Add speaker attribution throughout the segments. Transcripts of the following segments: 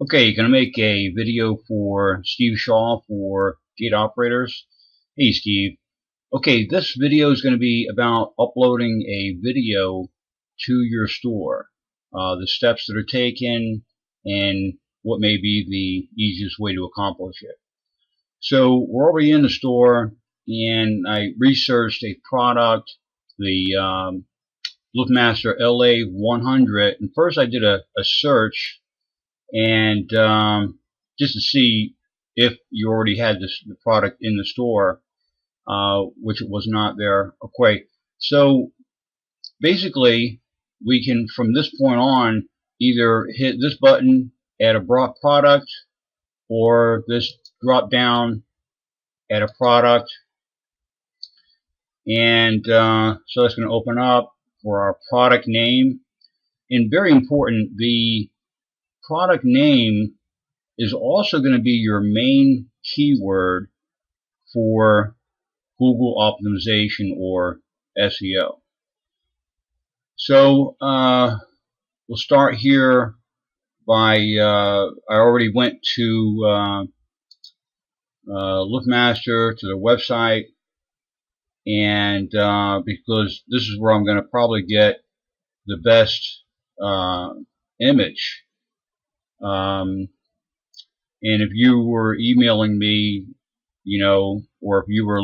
Speaker 1: Okay, gonna make a video for Steve Shaw for gate operators. Hey Steve. Okay, this video is going to be about uploading a video to your store. The steps that are taken and what may be the easiest way to accomplish it. So we're already in the store and I researched a product, the LookMaster LA100. And first I did a search and just to see if you already had the product in the store, which it was not there. Okay, so basically we can from this point on either hit this button, add a product, or this drop down, add a product, and so that's going to open up for our product name. And very important, the product name is also going to be your main keyword for Google optimization or SEO. So we'll start here by I already went to LookMaster, to the website, and because this is where I'm going to probably get the best image. And if you were emailing me, or if you were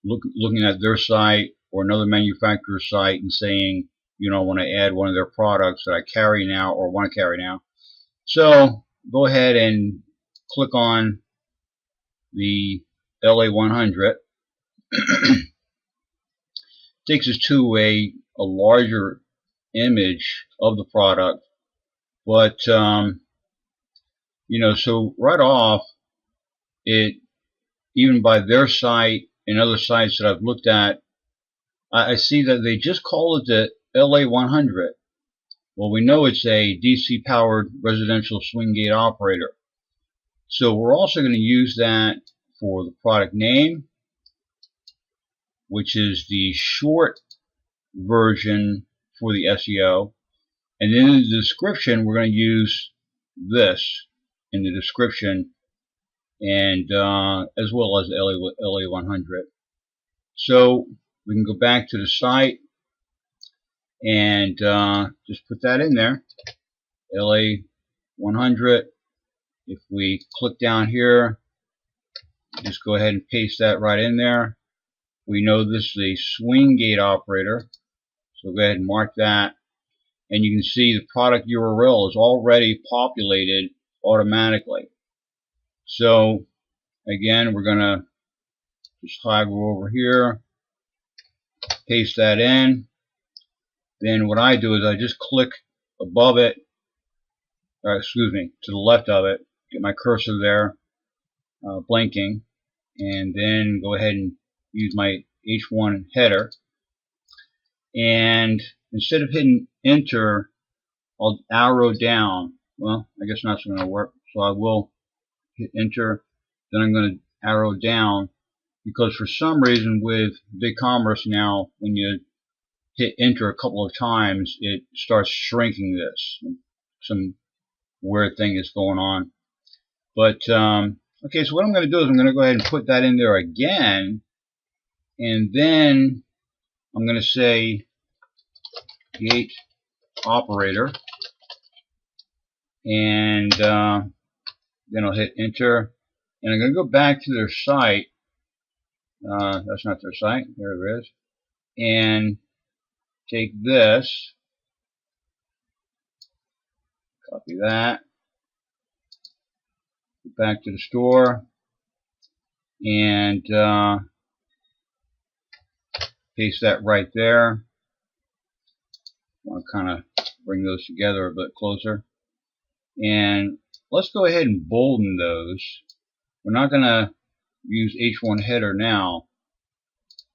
Speaker 1: looking at their site or another manufacturer's site and saying, I want to add one of their products that I carry now or want to carry now. So go ahead and click on the LA100. Takes us to a larger image of the product, but so right off, it, even by their site and other sites that I've looked at, I see that they just call it the LA100. Well, we know it's a DC powered residential swing gate operator. So we're also going to use that for the product name, which is the short version for the SEO. And then in the description, we're going to use this in the description, and as well as LA100. So we can go back to the site and just put that in there, LA100. If we click down here, just go ahead and paste that right in there. We know this is a swing gate operator, so go ahead and mark that. And you can see the product URL is already populated automatically. So again, we're going to just toggle over here, paste that in. Then what I do is I just click above it, or excuse me, to the left of it, get my cursor there, blinking, and then go ahead and use my H1 header. And instead of hitting enter, I'll arrow down. Well, I guess not going to work, so I will hit enter. Then I'm going to arrow down, because for some reason with BigCommerce now, when you hit enter a couple of times, it starts shrinking this. Some weird thing is going on. But okay, so what I'm going to do is I'm going to go ahead and put that in there again, and then I'm going to say gate operator, and then I'll hit enter, and I'm going to go back to their site. That's not their site, there it is, and take this, copy that, go back to the store, and paste that right there. I want to kind of bring those together a bit closer. And let's go ahead and bolden those. We're not going to use H1 header now.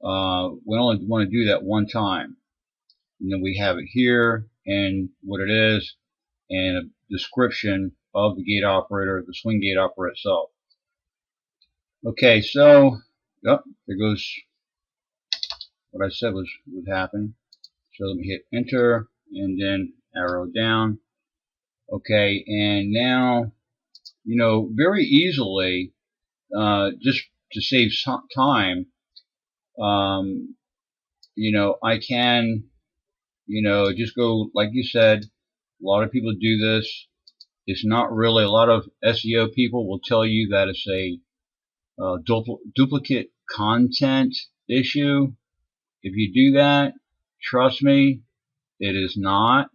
Speaker 1: We only want to do that one time. And then we have it here and what it is, and a description of the gate operator, the swing gate operator itself. Okay, so there goes what I said would happen. So let me hit enter and then arrow down. Okay, and now very easily, just to save time, I can, just go, like you said, a lot of people do this. It's not really, a lot of SEO people will tell you that it's a duplicate content issue. If you do that, trust me, it is not.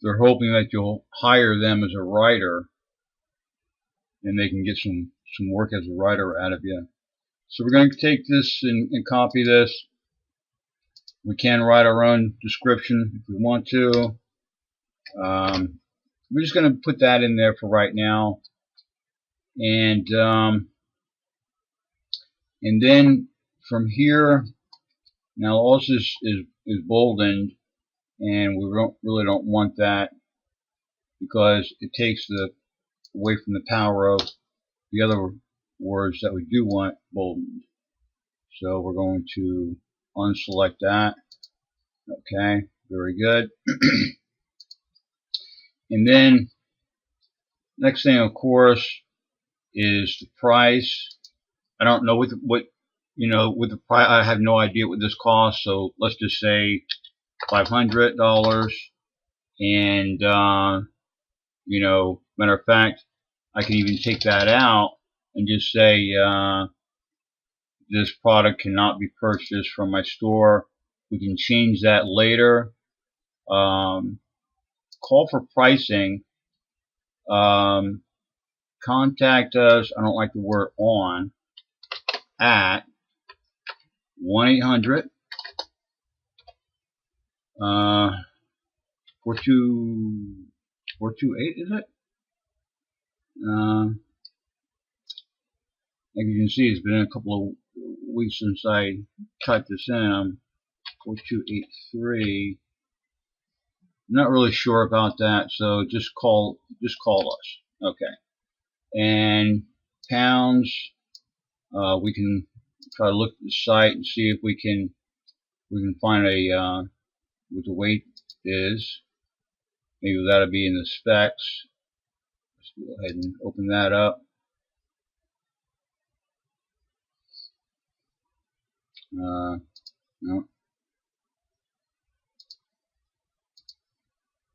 Speaker 1: They're hoping that you'll hire them as a writer and they can get some work as a writer out of you. So we're going to take this and copy this. We can write our own description if we want to. We're just going to put that in there for right now. And then from here, now all this is boldened, and we really don't want that because it takes away from the power of the other words that we do want boldened. So we're going to unselect that. Okay, very good. And then next thing, of course, is the price. I don't know with the price. I have no idea what this costs. So let's just say $500. And matter of fact, I can even take that out and just say this product cannot be purchased from my store. We can change that later. Call for pricing. Contact us, I don't like the word on, at 1-800 428, is it? As you can see, it's been a couple of weeks since I typed this in. 4283. Not really sure about that, so just call us. Okay. And pounds, we can try to look at the site and see if we can find what the weight is. Maybe that'll be in the specs. Let's go ahead and open that up. No.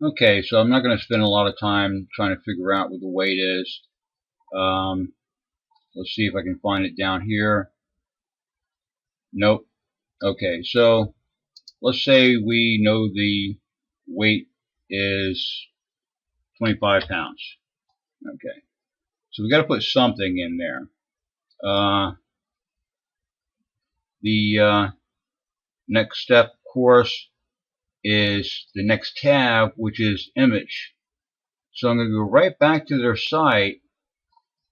Speaker 1: Okay, so I'm not going to spend a lot of time trying to figure out what the weight is. Let's see if I can find it down here. Nope. Okay, so let's say we know the weight is 25 pounds. Okay, so we got to put something in there. The next step, of course, is the next tab, which is image. So I'm going to go right back to their site,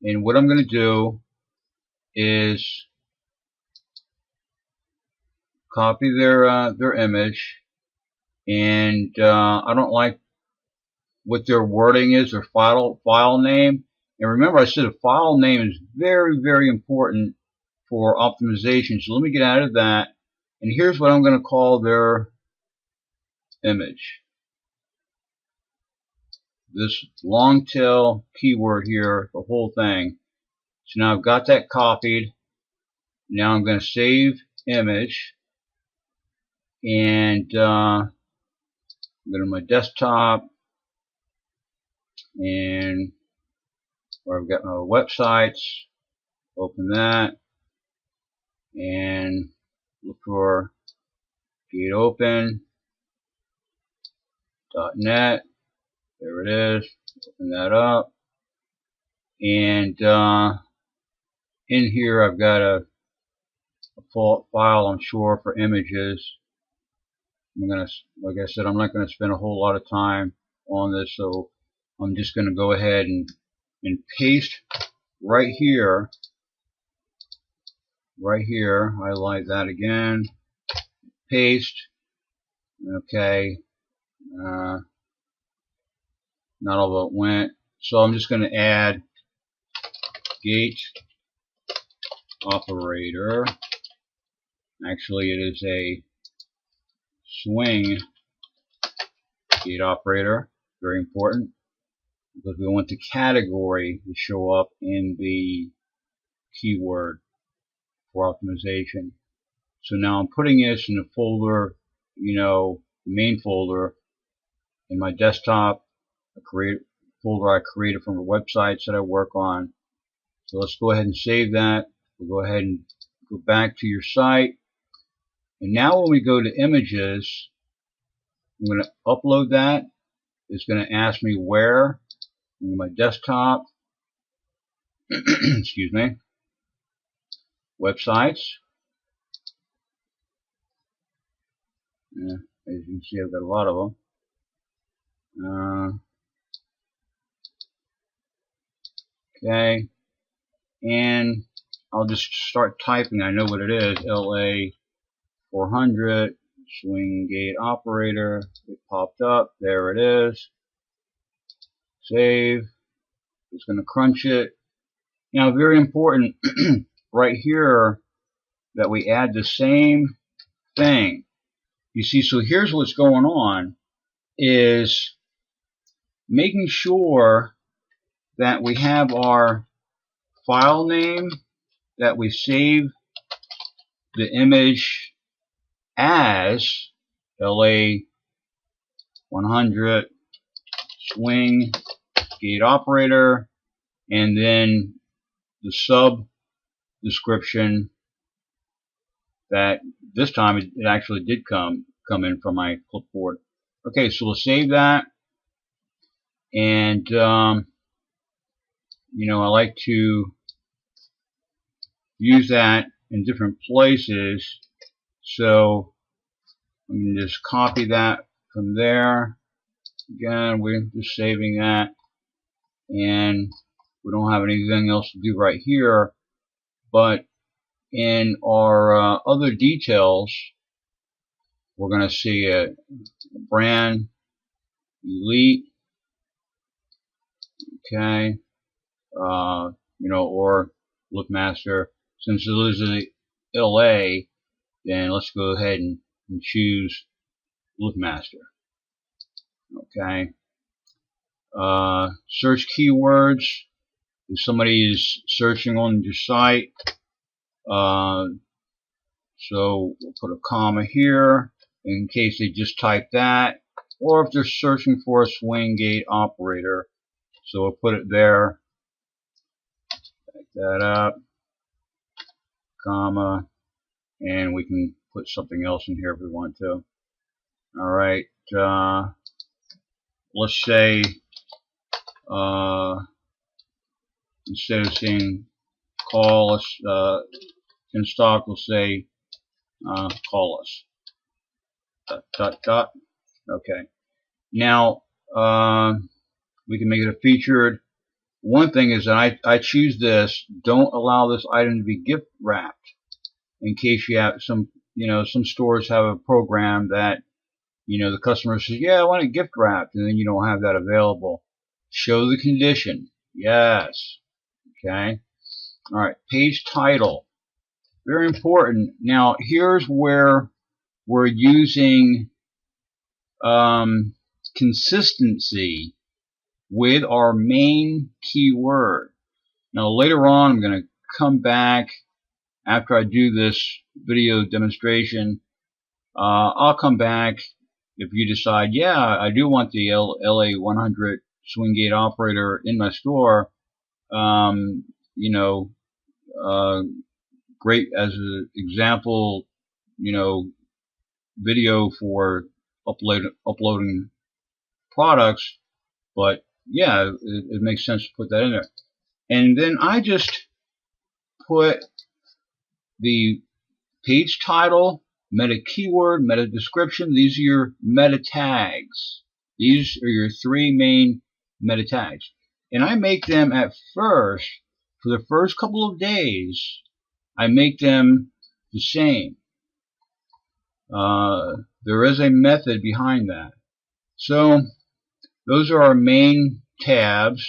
Speaker 1: and what I'm going to do is copy their image, and I don't like what their wording is, their file name. And remember, I said a file name is very, very important for optimization. So let me get out of that, and here's what I'm going to call their image. This long tail keyword here, the whole thing. So now I've got that copied. Now I'm going to save image, and go to my desktop, and where I've got my websites, open that, and look for gateopen.net. There it is. Open that up, and in here I've got a file, I'm sure, for images. I'm gonna, like I said, I'm not going to spend a whole lot of time on this, so I'm just going to go ahead and paste right here. Highlight that again. Paste. Okay. Not all of it went. So I'm just going to add gate operator. Actually, it is a swing gate operator. Very important, because we want the category to show up in the keyword for optimization. So now I'm putting this in the folder, the main folder in my desktop, folder I created from the websites that I work on. So let's go ahead and save that. We'll go ahead and go back to your site. And now when we go to images, I'm going to upload that. It's going to ask me where in my desktop. Excuse me. Websites. As you can see, I've got a lot of them. Okay. And I'll just start typing. I know what it is. LA 400 swing gate operator. It popped up. There it is. Save. It's going to crunch it. Now, very important right here that we add the same thing. You see, so here's what's going on, is making sure that we have our file name, that we save the image as LA 100 swing gate operator, and then the sub description that this time it actually did come in from my clipboard. Okay, so we'll save that. And I like to use that in different places, so I'm going to just copy that from there. Again, we're just saving that, and we don't have anything else to do right here, but in our other details, we're going to see a brand, elite, okay, or look master. Since those are the LA, then let's go ahead and choose look master. Okay. Search keywords. If somebody is searching on your site, so we'll put a comma here in case they just type that, or if they're searching for a swing gate operator, so we'll put it there. Back that up, comma, and we can put something else in here if we want to. All right, let's say instead of saying call us in stock, we'll say call us. ... Okay. Now we can make it a featured. One thing is that I choose this. Don't allow this item to be gift wrapped, in case you have some stores have a program that the customer says, yeah, I want it gift wrapped, and then you don't have that available. Show the condition. Yes. Okay. All right. Page title. Very important. Now here's where we're using consistency with our main keyword. Now later on, I'm going to come back after I do this video demonstration. I'll come back if you decide, yeah, I do want the LA 100 swing gate operator in my store. Great as an example, video for uploading products, but yeah, it makes sense to put that in there. And then I just put the page title, meta keyword, meta description. These are your meta tags. These are your three main meta tags. And I make them at first, for the first couple of days, I make them the same. There is a method behind that. So those are our main tabs.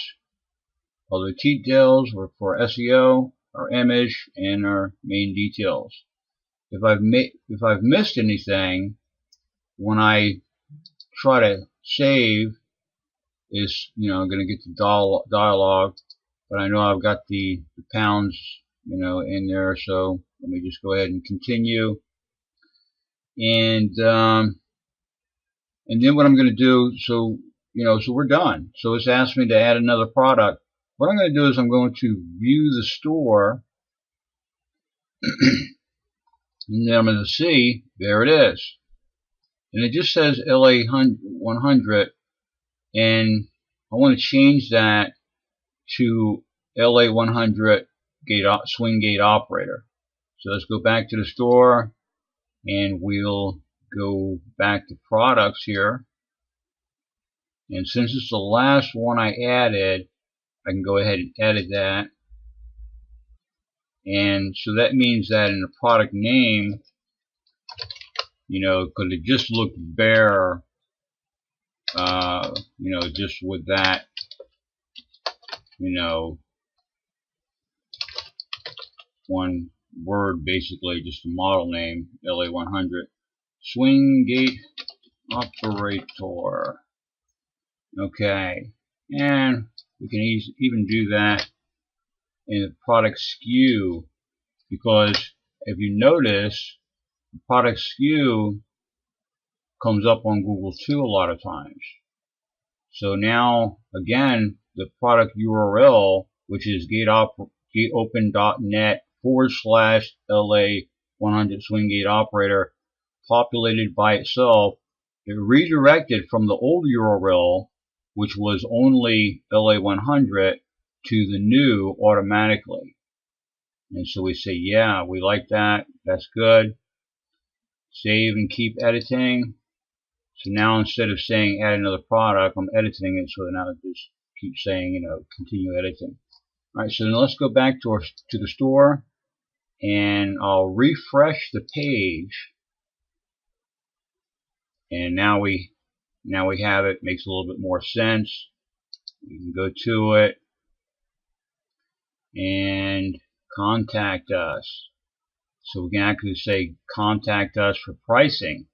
Speaker 1: Other details are for SEO, our image, and our main details. If I've missed anything, when I try to save, is, going to get the dialogue, but I know I've got the pounds, in there. So let me just go ahead and continue. And then what I'm going to do, so we're done. So it's asked me to add another product. What I'm going to do is I'm going to view the store, and then I'm going to see, there it is. And it just says LA 100, and I want to change that to LA 100 swing gate operator. So let's go back to the store, and we'll go back to products here. And since it's the last one I added, I can go ahead and edit that. And so that means that in the product name, because it just looked bare, just with that, one word, basically just a model name, LA 100 swing gate operator. Okay, and we can even do that in the product SKU, because if you notice, the product SKU comes up on Google too a lot of times. So now, again, the product URL, which is gateopen.net/LA100 swing gate operator, populated by itself, it redirected from the old URL, which was only LA100, to the new automatically. And so we say, yeah, we like that. That's good. Save and keep editing. So now instead of saying add another product, I'm editing it, so now I just keep saying, continue editing. All right, so then let's go back to the store, and I'll refresh the page. And now we have it. Makes a little bit more sense. We can go to it and contact us. So we can actually say contact us for pricing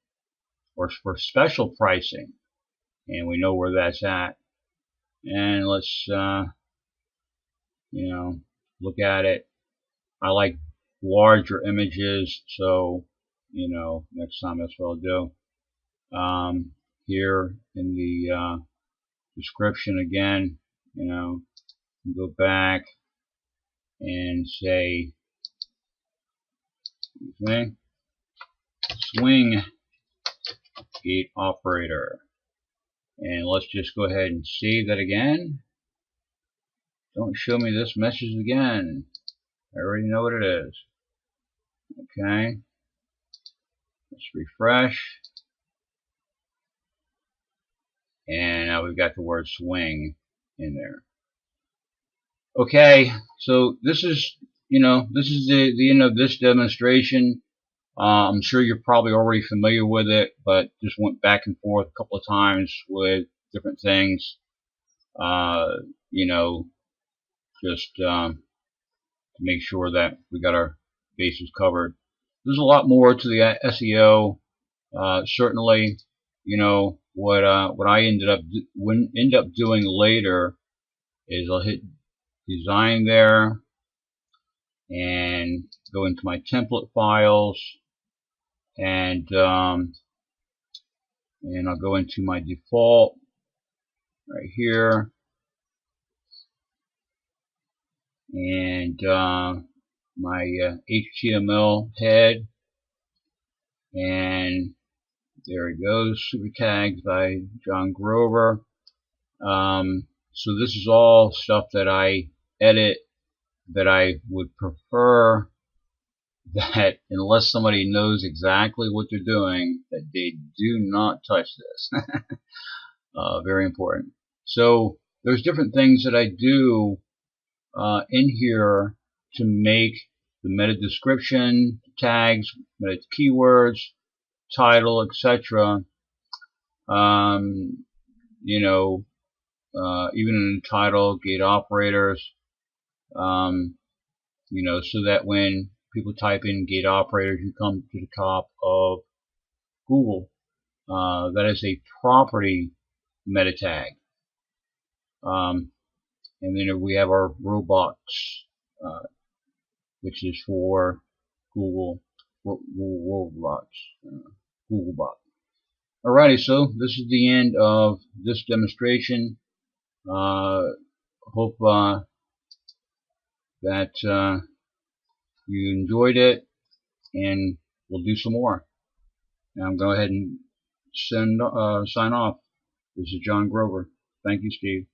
Speaker 1: or for special pricing, and we know where that's at. And let's look at it. I like larger images, so next time that's what I'll do. Here in the description again, go back and say swing gate operator, and let's just go ahead and save that again. Don't show me this message again. I already know what it is. Okay, let's refresh, and now we've got the word swing in there. Okay, so this is the end of this demonstration. I'm sure you're probably already familiar with it, but just went back and forth a couple of times with different things. Just to make sure that we got our bases covered. There's a lot more to the SEO. Certainly, what I end up doing later is I'll hit design there and go into my template files, and I'll go into my default right here, and my HTML head, and there it goes, super tags by John Grover. So this is all stuff that I edit, that I would prefer that unless somebody knows exactly what they're doing, that they do not touch this. Very important. So there's different things that I do in here to make the meta description, tags, meta keywords, title, etc. Even in the title, gate operators, so that when people type in gate operators, you come to the top of Google. That is a property meta tag. And then we have our robots, which is for Google robots, Googlebot. Alrighty, so this is the end of this demonstration. Hope that you enjoyed it, and we'll do some more. Now I'm going to go ahead and sign off. This is John Grover. Thank you, Steve.